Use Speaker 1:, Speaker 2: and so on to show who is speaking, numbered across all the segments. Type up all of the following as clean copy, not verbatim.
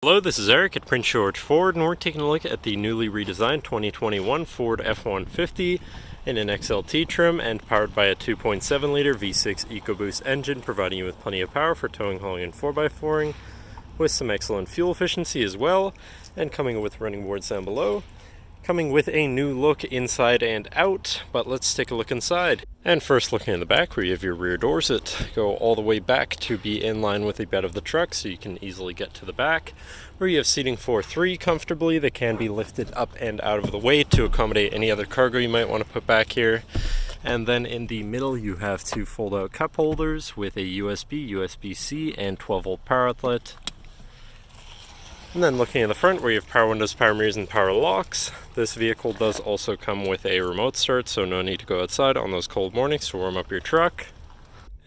Speaker 1: Hello, this is Eric at Prince George Ford, and we're taking a look at the newly redesigned 2021 Ford F-150 in an XLT trim and powered by a 2.7-liter V6 EcoBoost engine, providing you with plenty of power for towing, hauling, and 4x4ing, with some excellent fuel efficiency as well, and coming with running boards down below. Coming with a new look inside and out, but let's take a look inside. And first, looking in the back, where you have your rear doors that go all the way back to be in line with the bed of the truck, so you can easily get to the back, where you have seating for three comfortably that can be lifted up and out of the way to accommodate any other cargo you might want to put back here. And then in the middle, you have two fold-out cup holders with a USB, USB-C, and 12-volt power outlet. And then looking in the front, where you have power windows, power mirrors, and power locks, this vehicle does also come with a remote start, so no need to go outside on those cold mornings to warm up your truck.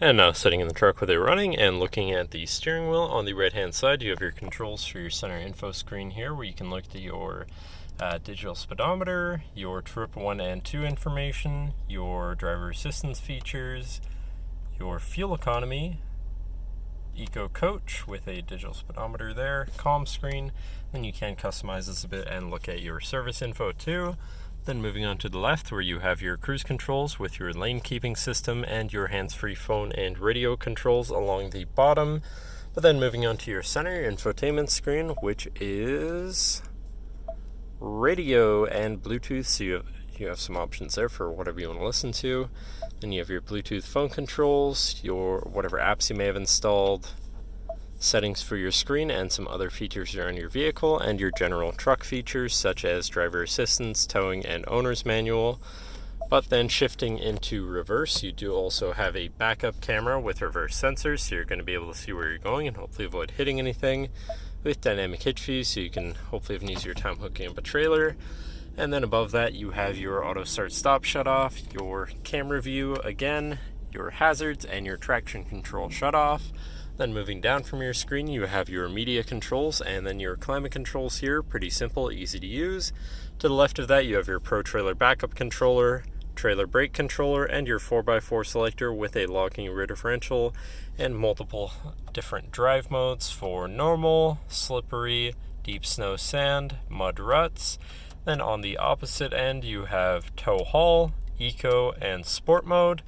Speaker 1: And now sitting in the truck with it running and looking at the steering wheel, on the right hand side you have your controls for your center info screen here, where you can look at your digital speedometer, your trip 1 and 2 information, your driver assistance features, your fuel economy, Eco Coach with a digital speedometer there, comm screen. Then you can customize this a bit and look at your service info too. Then moving on to the left, where you have your cruise controls with your lane keeping system and your hands-free phone and radio controls along the bottom. But then moving on to your center infotainment screen, which is radio and Bluetooth, so you have some options there for whatever you want to listen to. Then you have your Bluetooth phone controls, your whatever apps you may have installed, settings for your screen, and some other features around your vehicle, and your general truck features such as driver assistance, towing, and owner's manual. But then shifting into reverse, you do also have a backup camera with reverse sensors, so you're going to be able to see where you're going and hopefully avoid hitting anything, with dynamic hitch fees, so you can hopefully have an easier time hooking up a trailer. And then above that, you have your auto start stop shut off, your camera view again, your hazards, and your traction control shut off. Then moving down from your screen, you have your media controls and then your climate controls here. Pretty simple, easy to use. To the left of that, you have your Pro Trailer backup controller, trailer brake controller, and your 4x4 selector with a locking rear differential and multiple different drive modes for normal, slippery, deep snow, sand, mud, ruts. Then on the opposite end, you have tow haul, eco, and sport mode.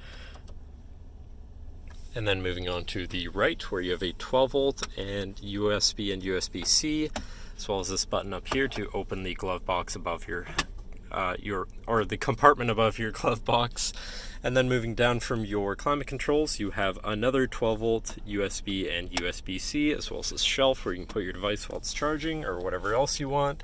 Speaker 1: And then moving on to the right, where you have a 12-volt and USB and USB-C, as well as this button up here to open the glove box above the compartment above your glove box. And then moving down from your climate controls, you have another 12-volt USB and USB-C, as well as this shelf where you can put your device while it's charging or whatever else you want.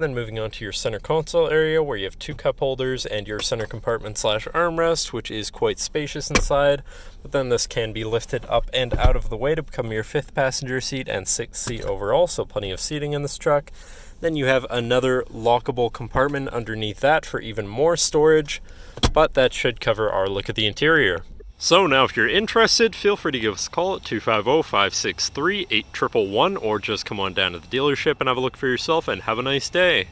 Speaker 1: Then moving on to your center console area, where you have two cup holders and your center compartment / armrest, which is quite spacious inside. But then this can be lifted up and out of the way to become your 5th passenger seat and 6th seat overall, so plenty of seating in this truck. Then you have another lockable compartment underneath that for even more storage, but that should cover our look at the interior. So now if you're interested, feel free to give us a call at 250-563-8111, or just come on down to the dealership and have a look for yourself, and have a nice day.